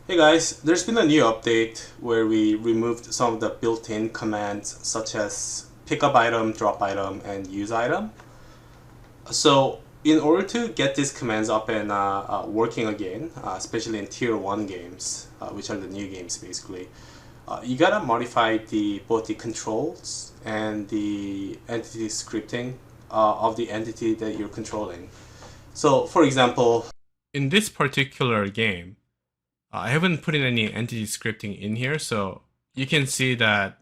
Hey guys, there's been a new update where we removed some of the built-in commands such as pickup item, drop item, and use item. So in order to get these commands up and working again, especially in tier 1 games, which are the new games basically, you gotta modify both the controls and the entity scripting of the entity that you're controlling. So for example, in this particular game, I haven't put in any entity scripting in here, so you can see that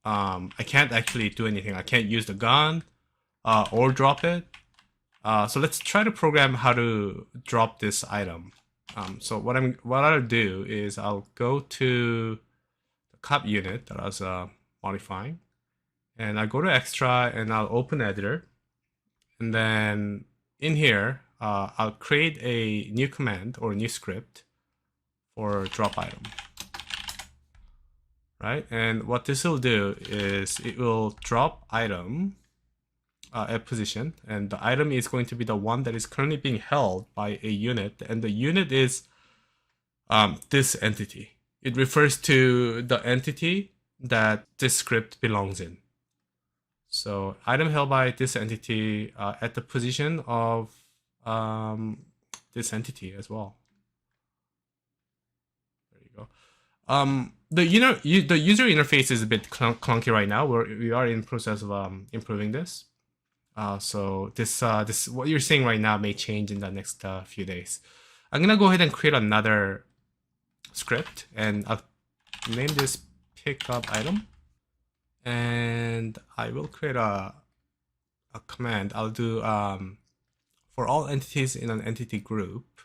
I can't actually do anything. I can't use the gun or drop it. So let's try to program how to drop this item. So what I'll do is I'll go to the cop unit that I was modifying, and I go to extra and I'll open editor, and then in here I'll create a new command or a new script for drop item, right? And what this will do is it will drop item at position, and the item is going to be the one that is currently being held by a unit, and the unit is this entity. It refers to the entity that this script belongs in. So item held by this entity at the position of this entity as well. The user interface is a bit clunky right now. We are in process of improving this. So this what you're seeing right now may change in the next few days. I'm gonna go ahead and create another script, and I'll name this pickup item, and I will create a command. I'll do for all entities in an entity group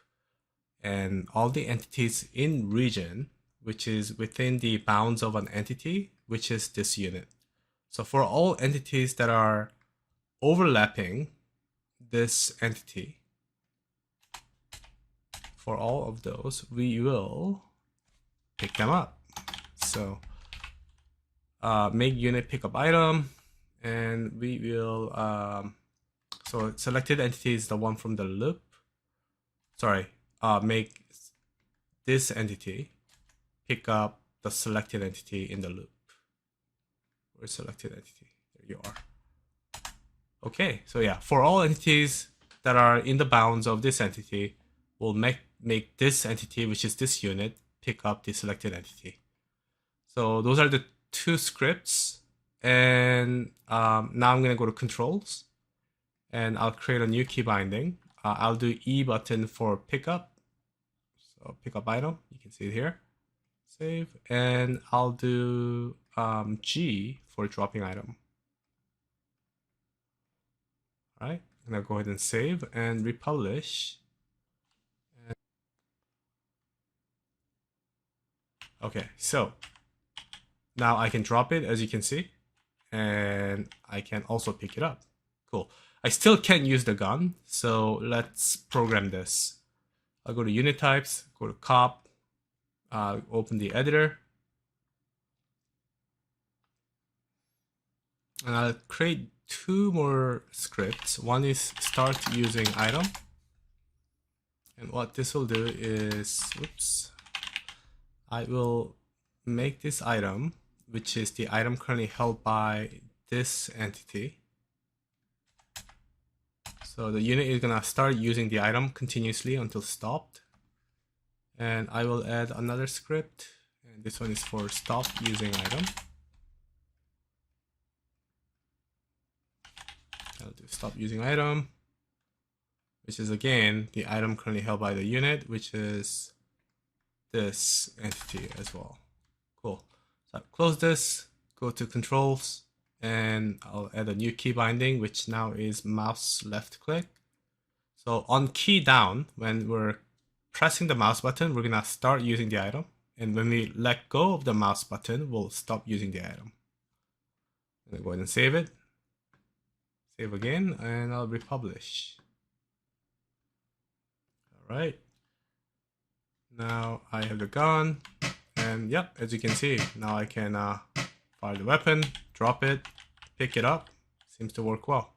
and all the entities in region, which is within the bounds of an entity, which is this unit. So for all entities that are overlapping this entity, for all of those, we will pick them up. So make unit pickup item, and we will, so selected entity is the one from the loop. Sorry, make this entity pick up the selected entity in the loop. Or selected entity, there you are. Okay, so yeah, for all entities that are in the bounds of this entity, we'll make this entity, which is this unit, pick up the selected entity. So those are the two scripts, and now I'm gonna go to controls, and I'll create a new key binding. I'll do E button for pickup, so pickup item, you can see it here. Save, and I'll do G for dropping item. All right, I'm gonna go ahead and save and republish. Okay, so now I can drop it, as you can see, and I can also pick it up. Cool. I still can't use the gun, so let's program this. I'll go to unit types, go to cop, open the editor, and I'll create two more scripts. One is start using item, and what this will do is, oops, I will make this item, which is the item currently held by this entity. So the unit is gonna start using the item continuously until stopped. And I will add another script, and this one is for stop using item. I'll do stop using item, which is again the item currently held by the unit, which is this entity as well. Cool. So I'll close this, go to controls, and I'll add a new key binding, which now is mouse left click. So on key down, when we're pressing the mouse button, we're gonna start using the item. And when we let go of the mouse button, we'll stop using the item. I'm gonna go ahead and save it. Save again, and I'll republish. All right. Now I have the gun, and yep, as you can see, now I can fire the weapon, drop it, pick it up. Seems to work well.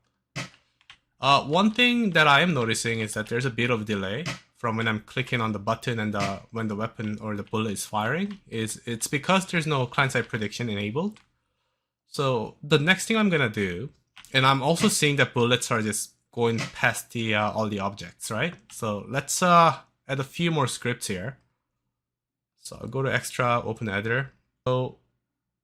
One thing that I am noticing is that there's a bit of delay from when I'm clicking on the button and when the weapon or the bullet is firing it's because there's no client-side prediction enabled. So the next thing I'm gonna do, and I'm also seeing that bullets are just going past the all the objects, right? So let's add a few more scripts here. So I'll go to extra, open editor. So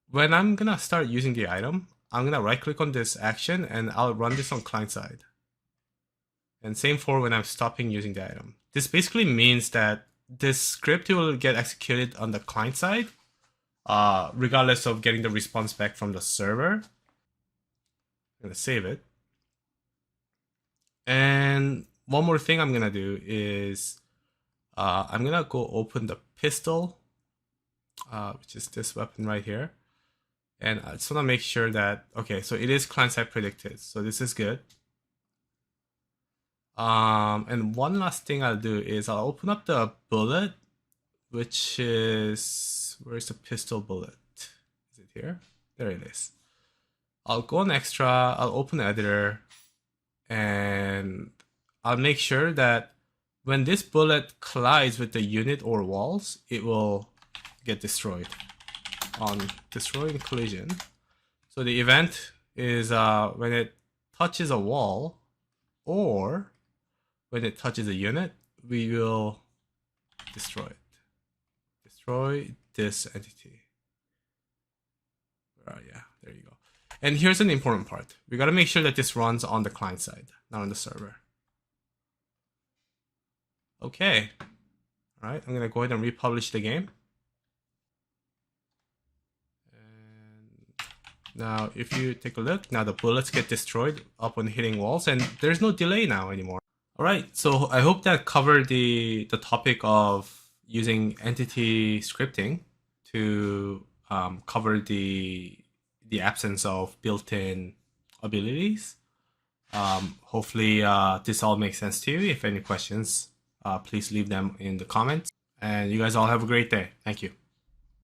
when I'm gonna start using the item, I'm gonna right click on this action and I'll run this on client side. And same for when I'm stopping using the item. This basically means that this script will get executed on the client side, regardless of getting the response back from the server. I'm gonna save it. And one more thing I'm gonna do is I'm gonna go open the pistol, which is this weapon right here. And I just wanna make sure that, okay, so it is client-side predicted. So this is good. And one last thing I'll do is I'll open up the bullet, which is, where's the pistol bullet? Is it here? There it is. I'll go on extra, I'll open the editor, and I'll make sure that when this bullet collides with the unit or walls, it will get destroyed on destroying collision. So the event is when it touches a wall or when it touches a unit, we will destroy it. Destroy this entity. Yeah, there you go. And here's an important part. We gotta make sure that this runs on the client side, not on the server. Okay. All right, I'm gonna go ahead and republish the game. And now if you take a look, now the bullets get destroyed upon hitting walls and there's no delay now anymore. All right, so I hope that covered the topic of using entity scripting to cover the absence of built-in abilities. Hopefully this all makes sense to you. If any questions, please leave them in the comments. And you guys all have a great day. Thank you.